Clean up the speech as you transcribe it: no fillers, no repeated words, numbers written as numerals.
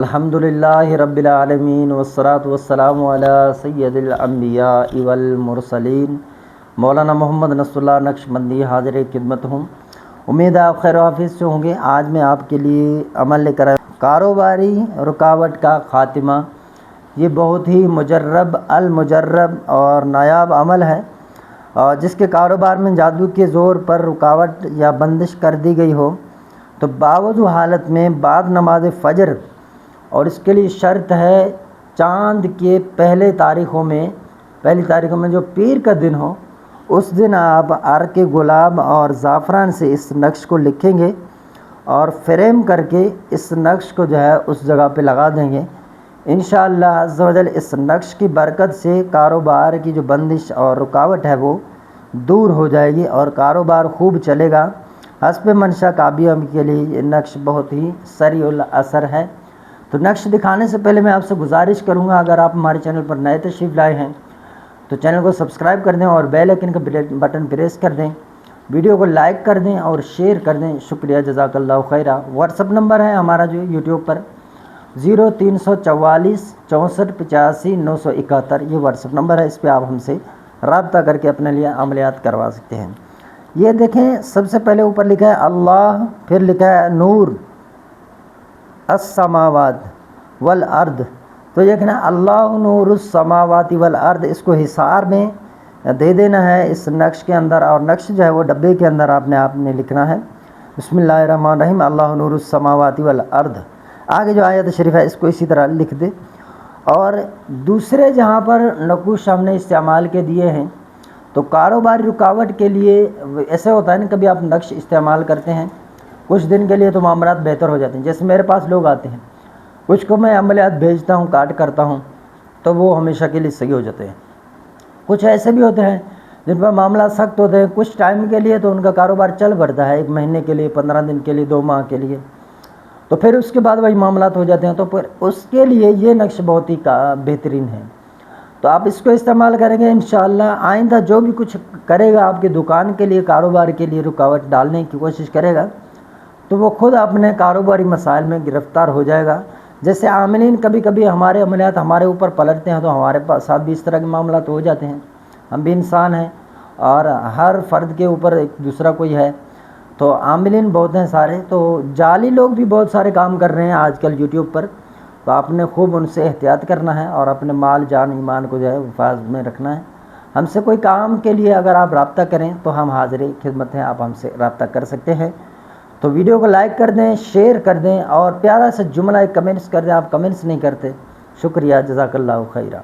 الحمدللہ رب العالمین والصلاة والسلام علی سید الانبیاء والمرسلین مولانا محمد نصر اللہ نقشبندی حاضر خدمت ہوں۔ امید ہے آپ خیر و حافظ سے ہوں گے۔ آج میں آپ کے لیے عمل لے کر آیا کاروباری رکاوٹ کا خاتمہ۔ یہ بہت ہی مجرب المجرب اور نایاب عمل ہے، اور جس کے کاروبار میں جادو کے زور پر رکاوٹ یا بندش کر دی گئی ہو تو باوضو حالت میں بعد نماز فجر، اور اس کے لیے شرط ہے چاند کے پہلی تاریخوں میں جو پیر کا دن ہو، اس دن آپ عرق گلاب اور زعفران سے اس نقش کو لکھیں گے اور فریم کر کے اس نقش کو اس جگہ پہ لگا دیں گے۔ انشاءاللہ عز و جل اس نقش کی برکت سے کاروبار کی جو بندش اور رکاوٹ ہے وہ دور ہو جائے گی اور کاروبار خوب چلے گا۔ حسب منشا کامیابی کے لیے یہ نقش بہت ہی سریع الاثر ہے۔ تو نقش دکھانے سے پہلے میں آپ سے گزارش کروں گا، اگر آپ ہمارے چینل پر نئے تشریف لائے ہیں تو چینل کو سبسکرائب کر دیں اور بیل آئکن کا بٹن پریس کر دیں، ویڈیو کو لائک کر دیں اور شیئر کر دیں۔ شکریہ، جزاک اللہ خیرہ۔ واٹس اپ نمبر ہے ہمارا جو یوٹیوب پر 0344 64 85 971، یہ واٹس اپ نمبر ہے، اس پہ آپ ہم سے رابطہ کر کے اپنے لیے عملیات کروا سکتے ہیں۔ یہ دیکھیں، سب سے پہلے اوپر لکھا ہے اللہ، پھر لکھا ہے نور السماوات والارض۔ تو دیکھنا اللہ نور السماوات والارض، اس کو حصار میں دے دینا ہے اس نقش کے اندر، اور نقش جو ہے وہ ڈبے کے اندر آپ نے لکھنا ہے۔ بسم اللہ الرحمن الرحیم، اللہ نور السماوات والارض۔ آگے جو آیت شریف ہے اس کو اسی طرح لکھ دے، اور دوسرے جہاں پر نقوش ہم نے استعمال کے دیے ہیں تو کاروباری رکاوٹ کے لیے ایسے ہوتا ہے نا، کبھی آپ نقش استعمال کرتے ہیں کچھ دن کے لیے تو معاملات بہتر ہو جاتے ہیں۔ جیسے میرے پاس لوگ آتے ہیں، کچھ کو میں عملیات بھیجتا ہوں، کاٹ کرتا ہوں تو وہ ہمیشہ کے لیے صحیح ہو جاتے ہیں۔ کچھ ایسے بھی ہوتے ہیں جن پر معاملات سخت ہوتے ہیں، کچھ ٹائم کے لیے تو ان کا کاروبار چل پڑتا ہے، 1 مہینے کے لیے، 15 دن کے لیے، 2 ماہ کے لیے، تو پھر اس کے بعد وہی معاملات ہو جاتے ہیں۔ تو پھر اس کے لیے یہ نقش بہت ہی بہترین ہے، تو آپ اس کو استعمال کریں گے انشاءاللہ۔ آئندہ جو بھی کچھ کرے گا آپ کی دکان کے لیے، کاروبار کے لیے رکاوٹ ڈالنے کی کوشش کرے گا تو وہ خود اپنے کاروباری مسائل میں گرفتار ہو جائے گا۔ جیسے عاملین کبھی کبھی ہمارے عملیات ہمارے اوپر پلٹتے ہیں تو ہمارے ساتھ بھی اس طرح کے معاملات ہو جاتے ہیں۔ ہم بھی انسان ہیں اور ہر فرد کے اوپر ایک دوسرا کوئی ہے، تو عاملین بہت ہیں سارے، تو جعلی لوگ بھی بہت سارے کام کر رہے ہیں آج کل یوٹیوب پر، تو آپ نے خوب ان سے احتیاط کرنا ہے اور اپنے مال جان ایمان کو حفاظت میں رکھنا ہے۔ ہم سے کوئی کام کے لیے اگر آپ رابطہ کریں تو ہم حاضر خدمت ہیں، آپ ہم سے رابطہ کر سکتے ہیں۔ تو ویڈیو کو لائک کر دیں، شیئر کر دیں اور پیارا سا جملہ کمنٹس کر دیں۔ آپ کمنٹس نہیں کرتے، شکریہ، جزاک اللہ خیرہ۔